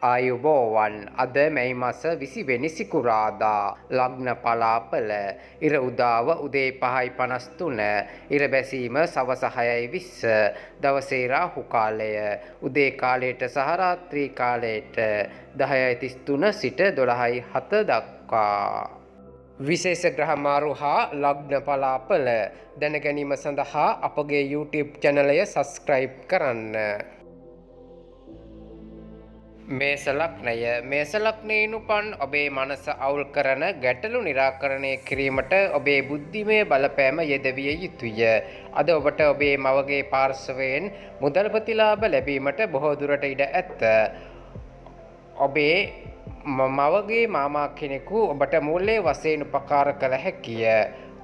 ආයුබෝවන් අද මැයි මස 20 වෙනි සිකුරාදා ලග්න පලාපල ඉර උදාව උදේ 5:53 ඉර බැසීම සවස 6:20 දවසේ රාහු කාලය උදේ කාලයට සහ රාත්‍රී කාලයට 10:33 සිට 12:07 දක්වා විශේෂ ග්‍රහ මාරු හා ලග්න පලාපල දැන ගැනීම සඳහා අපගේ YouTube channel එක subscribe කරන්න. මේස ලග්නයෙන් උපන් ඔබේ මනස අවුල් කරන ගැටලු निराකරණය කිරීමට ඔබේ බුද්ධිමය බලපෑම යෙදවිය යුතුය. අද ඔබට ඔබේ මවගේ පාර්ශවයෙන් මුදල් ප්‍රතිලාභ ලැබීමට බොහෝ දුරට ඉඩ ඇත. ඔබේ මවගේ මාමා කෙනෙකු ඔබට මූල්‍ය වශයෙන් උපකාර කළ හැකිය.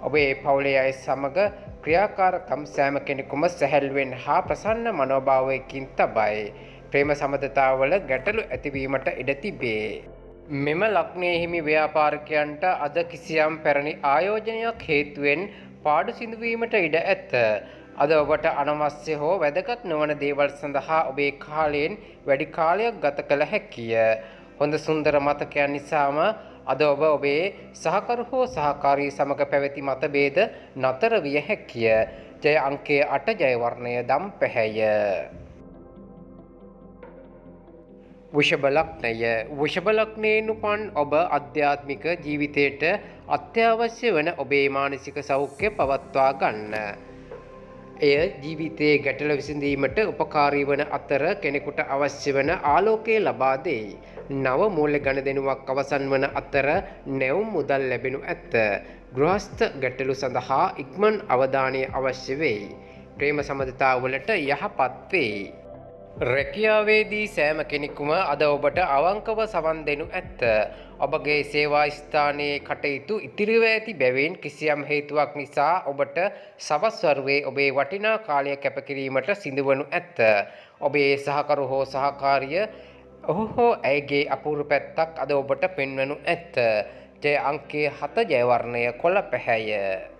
ඔබේ පවුලේ අය සමග ක්‍රියාකාරකම් සෑම කෙනෙකුම සැහැල්ලුවෙන් හා ප්‍රසන්න මනෝභාවයකින් තබයි. ප්‍රේම සම්බන්ධතාවල ගැටලු ඇතිවීමට ඉඩ තිබේ. මෙම ලග්නයේ හිමි ව්‍යාපාරිකයන්ට අද කිසියම් පැරණි ආයෝජනයක් හේතුවෙන් පාඩු සිදුවීමට ඉඩ ඇත. අද ඔබට අනවශ්‍ය හෝ වැදගත් නොවන දේවල් සඳහා ඔබේ කාලයෙන් වැඩි කාලයක් ගත කළ හැකිය. හොඳ සුන්දර මතකයන් නිසාම අද ඔබ ඔබේ සහකරු හෝ සහකාරී සමග පැවති මතභේද නතර විය හැකිය. ජය අංකය 8 ජය වර්ණය දම් පැහැය. වෘෂභ ලග්නයෙන් උපන් ඔබ ආධ්‍යාත්මික ජීවිතයට අත්‍යවශ්‍ය වන ඔබේ මානසික සෞඛ්‍ය පවත්වා ගන්න. එය ජීවිතයේ ගැටල විසඳීමට උපකාරී වන අතර කෙනෙකුට අවශ්‍ය වන ආලෝකය ලබා දෙයි. නව මූල්‍ය ගනුදෙනුවක් අවසන් වන අතර නැවුම් මුදල් ලැබෙනු ඇත. ගෘහස්ත ගැටලු සඳහා ඉක්මන් අවධානය අවශ්‍ය වෙයි. ප්‍රේම සම්බන්ධතාවලට යහපත් වෙයි. රැකියාවේදී සෑම කෙනෙකුම අද ඔබට අවංකව සවන් දෙනු ඇත. ඔබගේ සේවා ස්ථානයේ කටයුතු ඉතිරිව ඇති බැවින් කිසියම් හේතුවක් නිසා ඔබට සවස් වරුවේ ඔබේ වටිනා කාලය කැපකිරීමට සිදුවනු ඇත. ඔබේ සහකරු හෝ සහකාරිය ඔහු හෝ ඇයගේ අපූර්ව පැත්තක් අද ඔබට පෙන්වනු ඇත. ජය අංකය 7 ජය වර්ණය කොළ පැහැය.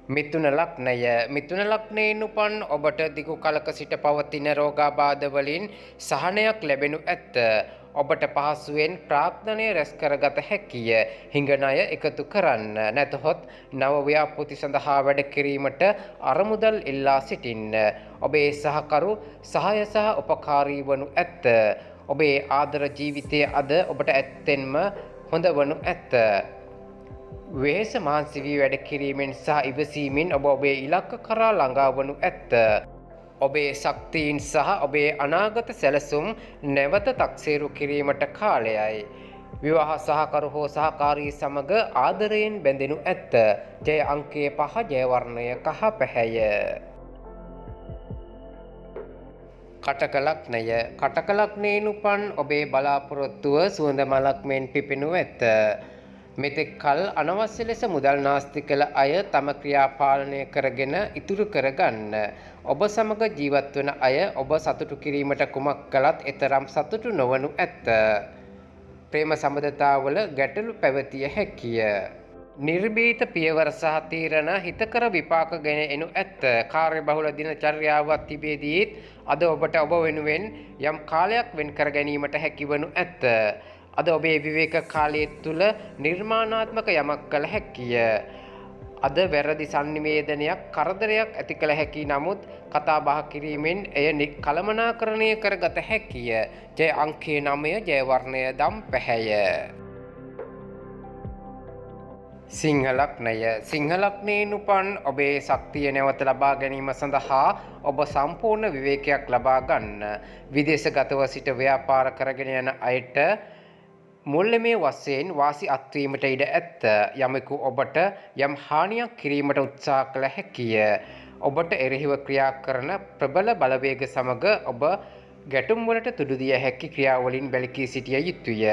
මිථුන ලග්නයෙන් උපන් ඔබට දිගු කලක සිට පවතින රෝගාබාධ වලින් සහනයක් ලැබෙනු ඇත. ඔබට පහසුවෙන් ප්‍රාර්ථනය රැස් කරගත හැකිය. හිඟනය එකතු කරන්න. නැතහොත් නව ව්‍යාපෘති සඳහා වැඩ කිරීමට අරමුදල් ඉල්ලා සිටින්න. ඔබේ සහකරු සහාය සහ උපකාරී වනු ඇත. ඔබේ ආදර ජීවිතය අද ඔබට ඇත්තෙන්ම හොඳ වනු ඇත. වෙහෙස මහන්සි වී වැඩ කිරීමෙන් සහ ඉවසීමෙන් ඔබ ඔබේ ඉලක්ක කරා ළඟා වනු ඇත. ඔබේ ශක්තියින් සහ ඔබේ අනාගත සැලසුම් නැවත තක්සේරු කිරීමට කාලයයි. විවාහ සහකරු හෝ සහකාරී සමග ආදරයෙන් බැඳෙනු ඇත. ජය අංකය 5 ජය වර්ණය කහ පැහැය. කටක ලග්නයෙන් උපන් ඔබේ බලාපොරොත්තුව සුවඳ මලක් මෙන් පිපෙනු ඇත. මෙතෙක් කල අනවශ්‍ය ලෙස මුදල් නාස්ති කළ අය තම ක්‍රියා පාලනය කරගෙන ඉතුරු කරගන්න. ඔබ සමග ජීවත් වන අය ඔබ සතුටු කිරීමට කුමක් කළත් එතරම් සතුටු නොවනු ඇත. ප්‍රේම සම්බන්ධතාවල ගැටලු පැවතිය හැකිය. නිර්භීත පියවර සහ තීරණ හිතකර විපාක ගෙන එනු ඇත. කාර්යබහුල දිනචර්යාවක් තිබෙදීත් අද ඔබට ඔබ වෙනුවෙන් යම් කාලයක් වෙන් කර ගැනීමට හැකිවනු ඇත. අද ඔබේ විවේක කාලය තුල නිර්මාණාත්මක යමක් කළ හැකිය. අද වැරදි සංනිවේදනයක් කරදරයක් ඇති කළ හැකි නමුත් කතා බහ කිරීමෙන් එය කළමනාකරණය කරගත හැකිය. ජය අංකය 9 ජය වර්ණය දම් පැහැය. සිංහ ලග්නයෙන් උපන් ඔබේ ශක්තිය නැවත ලබා ගැනීම සඳහා ඔබ සම්පූර්ණ විවේකයක් ලබා ගන්න. විදේශගතව සිට ව්‍යාපාර කරගෙන යන අයට මුල්‍යමය වශයෙන් වාසි අත්වීමට ඉඩ ඇත. යමෙකු ඔබට යම් හානියක් කිරීමට උත්සාහ කළ හැකිය. ඔබට එරෙහිව ක්‍රියා කරන ප්‍රබල බලවේග සමග ඔබ ගැටුම් වලට තුඩු දිය හැකි ක්‍රියාවලින් වැළකී සිටිය යුතුය.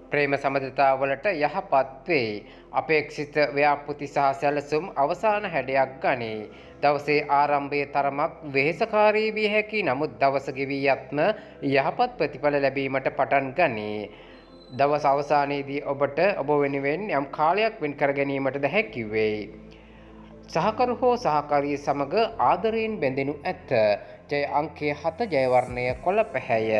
ප්‍රේම සම්බන්ධතාවලට යහපත් වෙයි. අපේක්ෂිත ව්‍යාපෘති සහ සැලසුම් අවසාන හැඩයක් ගනී. දවසේ ආරම්භයේ තරමක් වෙහෙසකාරී විය හැකි නමුත් දවස ගෙවී යත්ම යහපත් ප්‍රතිඵල ලැබීමට පටන් ගනී. දවස් අවසානයේදී ඔබට ඔබ වෙනුවෙන් යම් කාලයක් වෙන් කර ගැනීමටද හැකි වෙයි. සහකරු හෝ සහකාරිය සමග ආදරයෙන් බැඳෙනු ඇත. ජය අංකය 7 ජය වර්ණය කොළ පැහැය.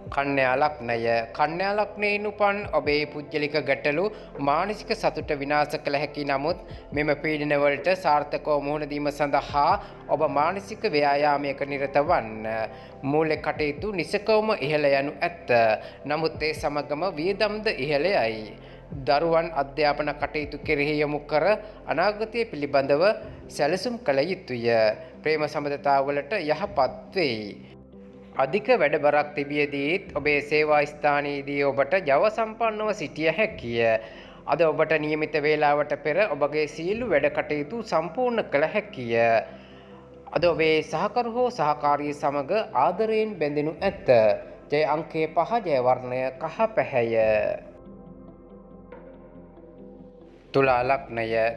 කන්‍යා ලග්නය කන්‍යා ලග්නයෙන් උපන් ඔබේ පුද්ගලික ගැටලු මානසික සතුට විනාශ කළ හැකි නමුත් මෙම පීඩන වලට සාර්ථකව මුහුණ දීම සඳහා ඔබ මානසික ව්‍යායාමයක නිරත වන්න. මූලික කටයුතු නිසකවම ඉහළ යනු ඇත. නමුත් ඒ සමගම වියදම්ද ඉහළ යයි. දරුවන් අධ්‍යාපන කටයුතු කෙරෙහි යොමු කර අනාගතය පිළිබඳව සැලසුම් කළ යුතුය. ප්‍රේම සම්බන්ධතාවලට යහපත් වෙයි. අධික වැඩබරක් තිබියදීත් ඔබේ සේවා ස්ථානයේදී ඔබට ජව සම්පන්නව සිටිය හැකිය. අද ඔබට නියමිත වේලාවට පෙර ඔබගේ සියලු වැඩ කටයුතු සම්පූර්ණ කළ හැකිය. අද ඔබේ සහකරු හෝ සහකාරිය සමග ආදරයෙන් බැඳෙනු ඇත. ජය අංකය 5 ජය වර්ණය කහ පැහැය.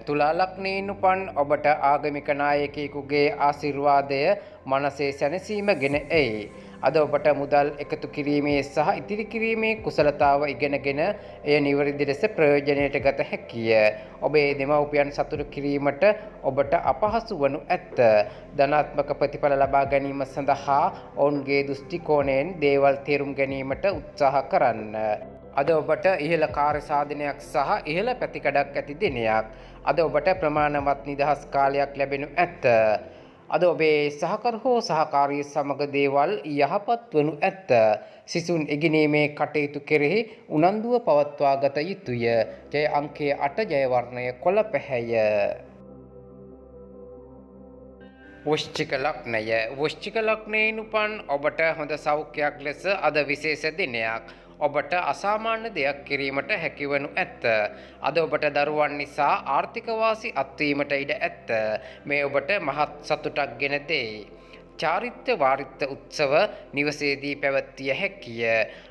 තුලා ලග්නයෙන් උපන් ඔබට ආගමික නායකයෙකුගේ ආශිර්වාදය මනසේ සැනසීම ගෙන එයි. අද ඔබට මුදල් එකතු කිරීමේ සහ ඉතිරි කිරීමේ කුසලතාව ඉගෙනගෙන එය නිවැරදි ලෙස ප්‍රයෝජනයට ගත හැකිය. ඔබේ දෙමව්පියන් සතුටු කිරීමට ඔබට අපහසු වනු ඇත. ධනාත්මක ප්‍රතිඵල ලබා ගැනීම සඳහා ඔවුන්ගේ දෘෂ්ටි කෝණයෙන් දේවල් තේරුම් ගැනීමට උත්සාහ කරන්න. අද ඔබට ඉහළ කාර්ය සාධනයක් සහ ඉහළ පැතිකඩක් ඇති දිනයක්. අද ඔබට ප්‍රමාණවත් නිදහස් කාලයක් ලැබෙනු ඇත. අද ඔබේ සහකරු හෝ සහකාරිය සමග දේවල් යහපත් වනු ඇත. සිසුන් ඉගෙනීමේ කටයුතු කෙරෙහි උනන්දුව පවත්වා ගත යුතුය. ජය අංකය 8 ජය වර්ණය කොළ පැහැය. වෘශ්චික ලග්නයෙන් උපන් ඔබට හොඳ සෞඛ්‍යයක් ලෙස අද විශේෂ දිනයක්. ඔබට අසාමාන්‍ය දෙයක් කිරීමට හැකිවනු ඇත. අද ඔබට දරුවන් නිසා ආර්ථික වාසි අත්වීමට ඉඩ ඇත. මේ ඔබට මහත් සතුටක් ගෙන දෙයි. චාරිත්‍ර වාරිත්‍ර උත්සව නිවසේදී පැවැත්විය හැකිය.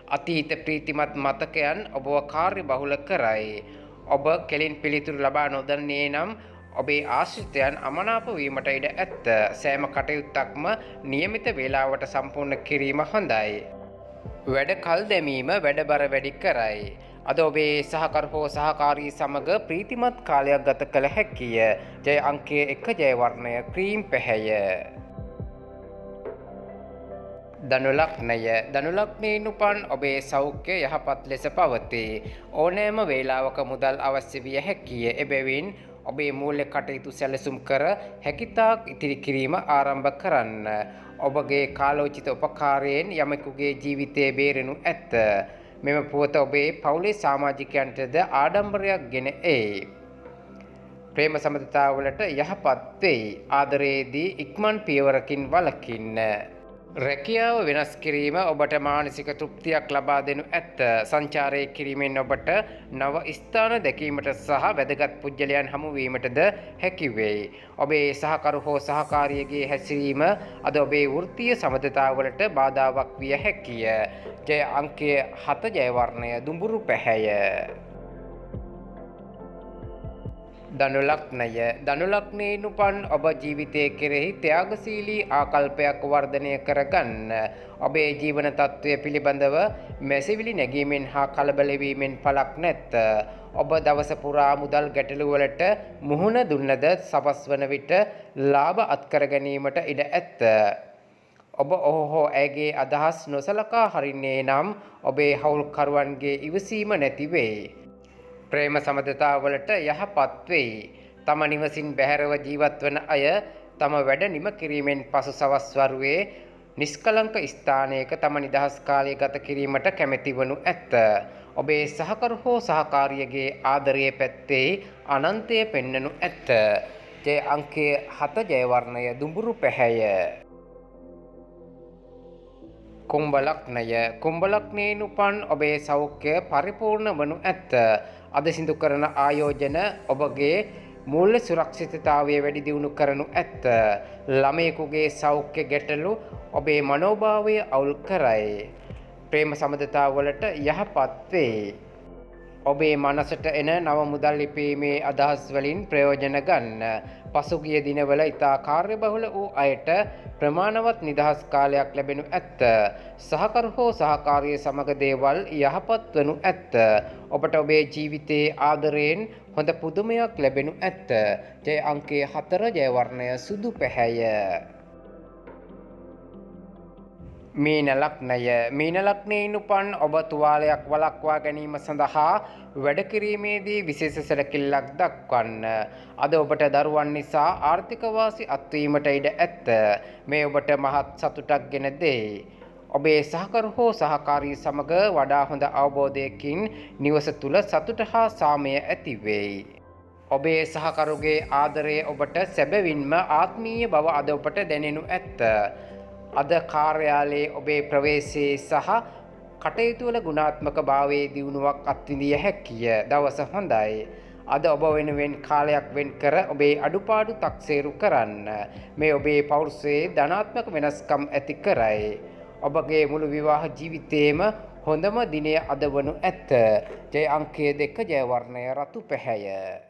අතීත ප්‍රීතිමත් මතකයන් ඔබව කාර්යබහුල කරයි. ඔබ කෙලින් පිළිතුරු ලබා නොදන්නේ නම් ඔබේ ආශ්‍රිතයන් අමනාප වීමට ඉඩ ඇත. සෑම කටයුත්තක්ම නියමිත වේලාවට සම්පූර්ණ කිරීම හොඳයි. වැඩ කල් දැමීම වැඩබර වැඩි කරයි. අද ඔබේ සහකරු හෝ සහකාරී සමග ප්‍රීතිමත් කාලයක් ගත කළ හැකිය. ජය අංකය 1 ජය වර්ණය ක්‍රීම් පැහැය. ධනු ලග්නයෙන් උපන් ඔබේ සෞඛ්‍ය යහපත් ලෙස පවතී. ඕනෑම වේලාවක මුදල් අවශ්‍ය විය හැකිය. එබැවින් ඔබේ මූලික කටයුතු සැලසුම් කර හැකිතාක් ඉතිරි කිරීම ආරම්භ කරන්න. ඔබගේ කාලෝචිත උපකාරයෙන් යමෙකුගේ ජීවිතය බේරෙනු ඇත. මෙම පුවත ඔබේ පවුලේ සමාජිකයන්ටද ආඩම්බරයක් ගෙන එයි. ප්‍රේම සම්බන්ධතාවලට යහපත් වෙයි. ආදරයේදී ඉක්මන් පියවරකින් වළකින්න. රැකියාව වෙනස් කිරීම ඔබට මානසික තෘප්තියක් ලබා දෙනු ඇත. සංචාරය කිරීමෙන් ඔබට නව ස්ථාන දැකීමට සහ වැදගත් පුද්ගලයන් හමු වීමටද හැකි වෙයි. ඔබේ සහකරු හෝ සහකාරියගේ හැසිරීම අද ඔබේ වෘත්තීය සම්බන්ධතාවලට බාධාවක් විය හැකිය. ජය අංකය 7 ජය වර්ණය දුඹුරු පැහැය. ධනු ලග්නයෙන් උපන් ඔබ ජීවිතය කෙරෙහි ත්‍යාගශීලී ආකල්පයක් වර්ධනය කරගන්න. ඔබේ ජීවන තත්ත්වය පිළිබඳව මැසිවිලි නැගීමෙන් හා කලබල වීමෙන් පළක් නැත. ඔබ දවස පුරා මුදල් ගැටලු වලට මුහුණ දුන්නද සවස් වන විට ලාභ අත්කර ගැනීමට ඉඩ ඇත. ඔබ ඔහු ඇගේ අදහස් නොසලකා හරින්නේ නම් ඔබේ හවුල්කරුවන්ගේ ඉවසීම නැති වෙයි. ප්‍රේම සම්බන්ධතාවලට යහපත් වෙයි. තම නිවසින් බැහැරව ජීවත් වන අය තම වැඩ නිම කිරීමෙන් පසු සවස් වරුවේ නිෂ්කලංක ස්ථානයක තම නිදහස් කාලය ගත කිරීමට කැමැති වනු ඇත. ඔබේ සහකරු හෝ සහකාරියගේ ආදරයේ පැත්තේ අනන්තය පෙන්වනු ඇත. ජය අංකය 7 ජය වර්ණය දුඹුරු පැහැය. කුම්භ ලග්නයෙන් උපන් ඔබේ සෞඛ්‍ය පරිපූර්ණ වනු ඇත. අද සිදු කරන ආයෝජන ඔබගේ මූල්‍ය සුරක්ෂිතතාවය වැඩි දියුණු කරනු ඇත. ළමයෙකුගේ සෞඛ්‍ය ගැටලු ඔබේ මනෝභාවය අවුල් කරයි. ප්‍රේම සම්බන්ධතාවලට යහපත් වේ. ඔබේ මනසට එන නව මුදල් ලිපීමේ අදහස් වලින් ප්‍රයෝජන ගන්න. පසුගිය දිනවල ඉතා කාර්යබහුල වූ අයට ප්‍රමාණවත් නිදහස් කාලයක් ලැබෙනු ඇත. සහකරු හෝ සහකාරිය සමග දේවල් යහපත් වනු ඇත. ඔබට ඔබේ ජීවිතයේ ආදරයෙන් හොඳ පුදුමයක් ලැබෙනු ඇත. ජය අංකය 4 ජය වර්ණය සුදු පැහැය. මීන ලග්නය. මීන ලග්නයෙන් උපන් ඔබ තුවාලයක් වළක්වා ගැනීම සඳහා වැඩ කිරීමේදී විශේෂ සැලකිල්ලක් දක්වන්න. අද ඔබට දරුවන් නිසා ආර්ථික වාසි අත්වීමට ඉඩ ඇත. මේ ඔබට මහත් සතුටක් ගෙන දෙයි. ඔබේ සහකරු හෝ සහකාරී සමග වඩා හොඳ අවබෝධයකින් නිවස තුල සතුට හා සාමය ඇති වෙයි. ඔබේ සහකරුගේ ආදරය ඔබට සැබවින්ම ආත්මීය බව අද ඔබට දැනෙනු ඇත. අද කාර්යාලයේ ඔබේ ප්‍රවේශයේ සහ කටයුතු වල ගුණාත්මක භාවයේ දියුණුවක් අත්විඳිය හැකිය. දවස හොඳයි. අද ඔබ වෙනුවෙන් කාලයක් වෙන් කර ඔබේ අඩුපාඩු තක්සේරු කරන්න. මේ ඔබේ පෞරුෂයේ ධනාත්මක වෙනස්කම් ඇති කරයි. ඔබගේ මුළු විවාහ ජීවිතයේම හොඳම දිනය අද වනු ඇත. ජය අංකය 2 ජය වර්ණය රතු පැහැය.